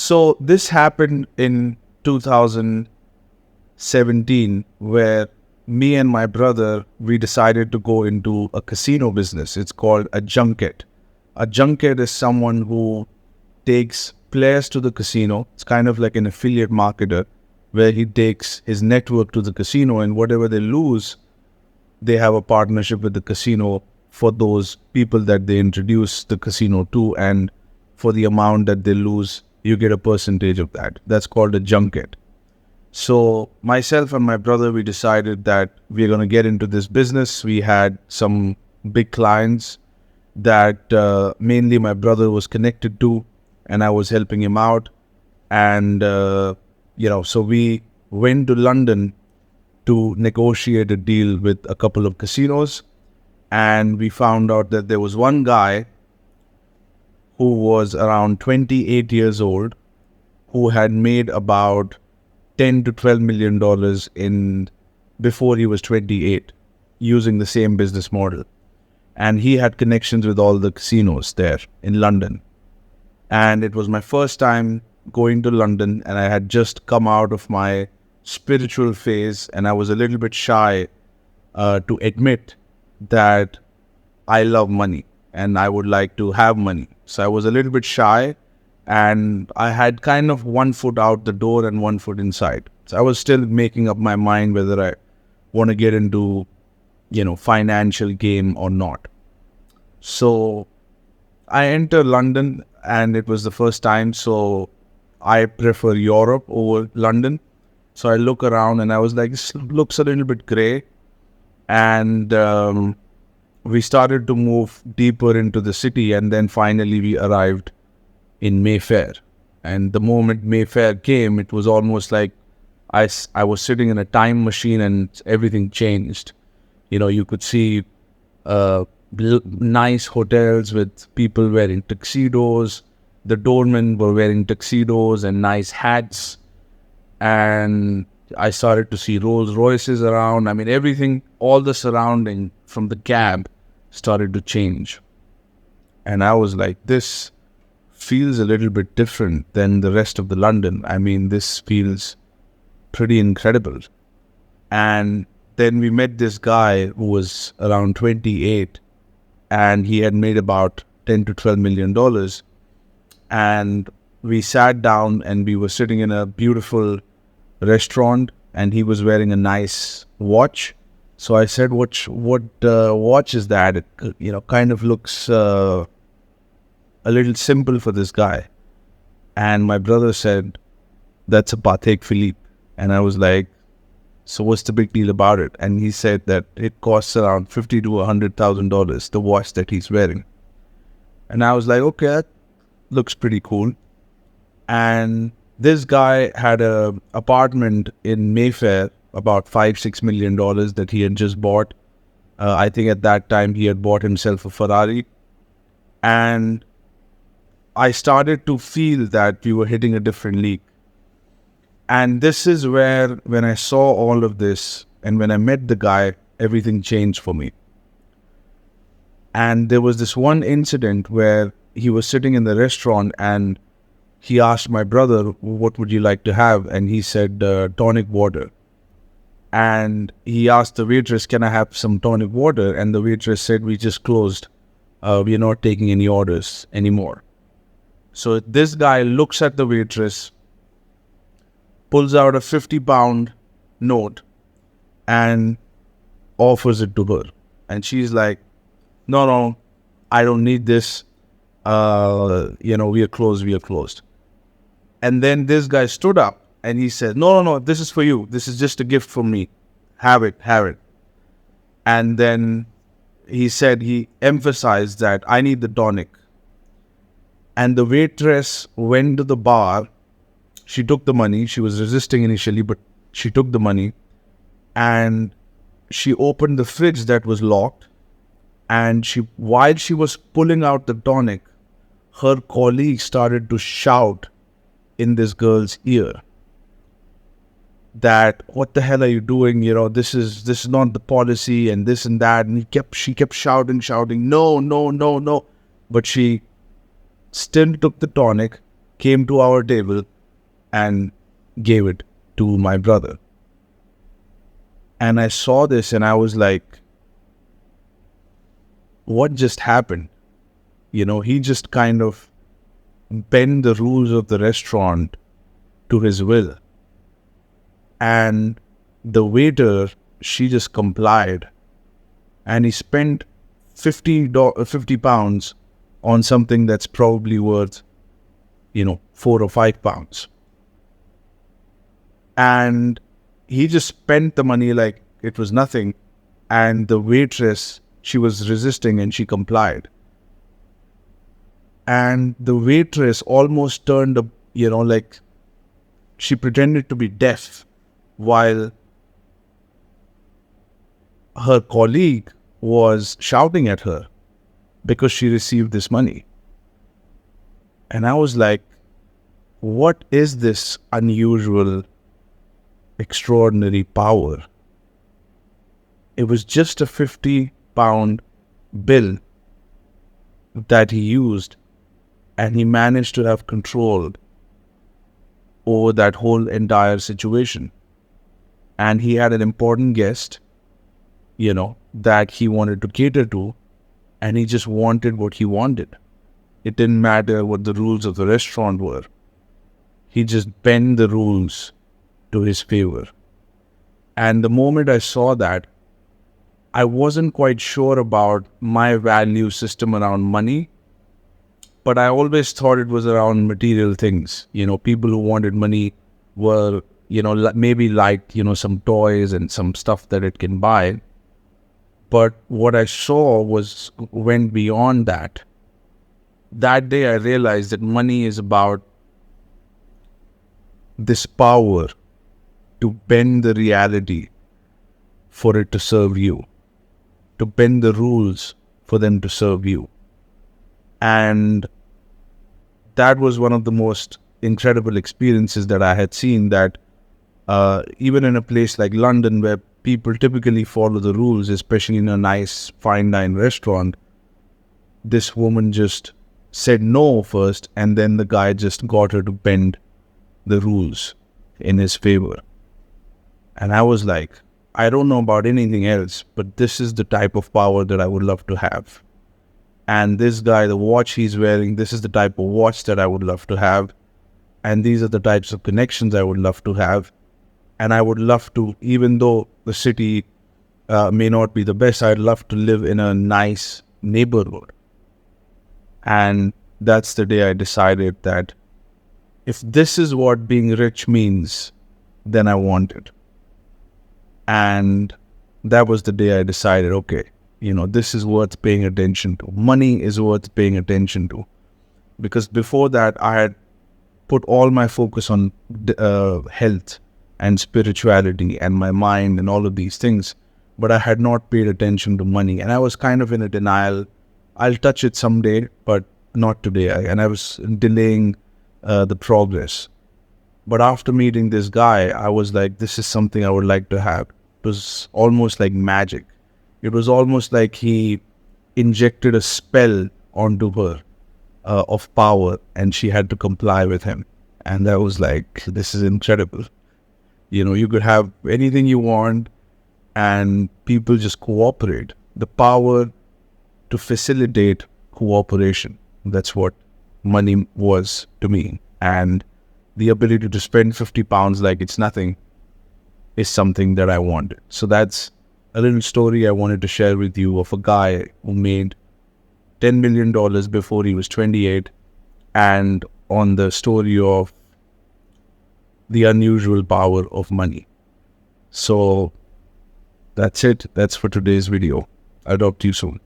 So this happened in 2017, where me and my brother, we decided to go into a casino business. It's called a junket. A junket is someone who takes players to the casino. It's kind of like an affiliate marketer where he takes his network to the casino, and whatever they lose, they have a partnership with the casino for those people that they introduce the casino to, and for the amount that they lose, you get a percentage of that. That's called a junket. So myself and my brother, we decided that we're going to get into this business. We had some big clients that mainly my brother was connected to, and I was helping him out. And, so we went to London to negotiate a deal with a couple of casinos. And we found out that there was one guy who was around 28 years old, who had made about 10 to 12 million dollars in before he was 28, using the same business model. And he had connections with all the casinos there in London. And it was my first time going to London, and I had just come out of my spiritual phase, and I was a little bit shy to admit that I love money and I would like to have money. So I was a little bit shy, and I had kind of one foot out the door and one foot inside. So I was still making up my mind whether I want to get into, financial game or not. So I entered London, and it was the first time. So I prefer Europe over London. So I look around and I was like, this looks a little bit gray. And we started to move deeper into the city, and then finally we arrived in Mayfair. And the moment Mayfair came, it was almost like I was sitting in a time machine and everything changed. You could see nice hotels with people wearing tuxedos. The doormen were wearing tuxedos and nice hats. And I started to see Rolls Royces around. I mean, everything, all the surrounding from the cab started to change. And I was like, this feels a little bit different than the rest of the London. I mean, this feels pretty incredible. And then we met this guy who was around 28, and he had made about 10 to 12 million dollars. And we sat down, and we were sitting in a beautiful restaurant, and he was wearing a nice watch. So I said, what watch is that? It, kind of looks a little simple for this guy. And my brother said, that's a Patek Philippe. And I was like, so what's the big deal about it? And he said that it costs around $50,000 to $100,000, the watch that he's wearing. And I was like, okay, that looks pretty cool. And this guy had an apartment in Mayfair, about $5-6 million that he had just bought. I think at that time he had bought himself a Ferrari. And I started to feel that we were hitting a different league. And this is where, when I saw all of this and when I met the guy, everything changed for me. And there was this one incident where he was sitting in the restaurant, and he asked my brother, what would you like to have? And he said, tonic water. And he asked the waitress, can I have some tonic water? And the waitress said, we just closed. We're not taking any orders anymore. So this guy looks at the waitress, pulls out a 50-pound note and offers it to her. And she's like, no, I don't need this. We are closed. And then this guy stood up and he said, no, this is for you. This is just a gift from me. Have it. And then he said, he emphasized that I need the tonic. And the waitress went to the bar. She took the money. She was resisting initially, but she took the money. And she opened the fridge that was locked. And while she was pulling out the tonic, her colleague started to shout in this girl's ear that, what the hell are you doing? This is not the policy, and this and that. And she kept shouting, no. But she still took the tonic, came to our table and gave it to my brother. And I saw this and I was like, what just happened? He just kind of bent the rules of the restaurant to his will. And the waiter, she just complied. And he spent 50 pounds on something that's probably worth, 4 or 5 pounds. And he just spent the money like it was nothing. And the waitress, she was resisting and she complied. And the waitress almost turned up, like she pretended to be deaf while her colleague was shouting at her because she received this money. And I was like, what is this unusual, extraordinary power? It was just a 50-pound bill that he used, and he managed to have control over that whole entire situation. And he had an important guest, that he wanted to cater to, and he just wanted what he wanted. It didn't matter what the rules of the restaurant were. He just bent the rules to his favor. And the moment I saw that, I wasn't quite sure about my value system around money, but I always thought it was around material things. People who wanted money were, maybe liked, some toys and some stuff that it can buy. But what I saw went beyond that. That day I realized that money is about this power to bend the reality for it to serve you, to bend the rules for them to serve you. And that was one of the most incredible experiences that I had seen, that even in a place like London, where people typically follow the rules, especially in a nice fine dine restaurant, this woman just said no first, and then the guy just got her to bend the rules in his favor. And I was like, I don't know about anything else, but this is the type of power that I would love to have. And this guy, the watch he's wearing, this is the type of watch that I would love to have. And these are the types of connections I would love to have. And I would love to, even though the city may not be the best, I'd love to live in a nice neighborhood. And that's the day I decided that if this is what being rich means, then I want it. And that was the day I decided, okay, this is worth paying attention to. Money is worth paying attention to. Because before that, I had put all my focus on health and spirituality and my mind and all of these things. But I had not paid attention to money. And I was kind of in a denial. I'll touch it someday, but not today. And I was delaying the progress. But after meeting this guy, I was like, this is something I would like to have. It was almost like magic. It was almost like he injected a spell onto her of power, and she had to comply with him. And I was like, this is incredible. You could have anything you want, and people just cooperate. The power to facilitate cooperation. That's what money was to me. And the ability to spend 50 pounds like it's nothing is something that I wanted. So that's a little story I wanted to share with you of a guy who made $10 million before he was 28, and on the story of the unusual power of money. So that's it. That's for today's video. I'll talk to you soon.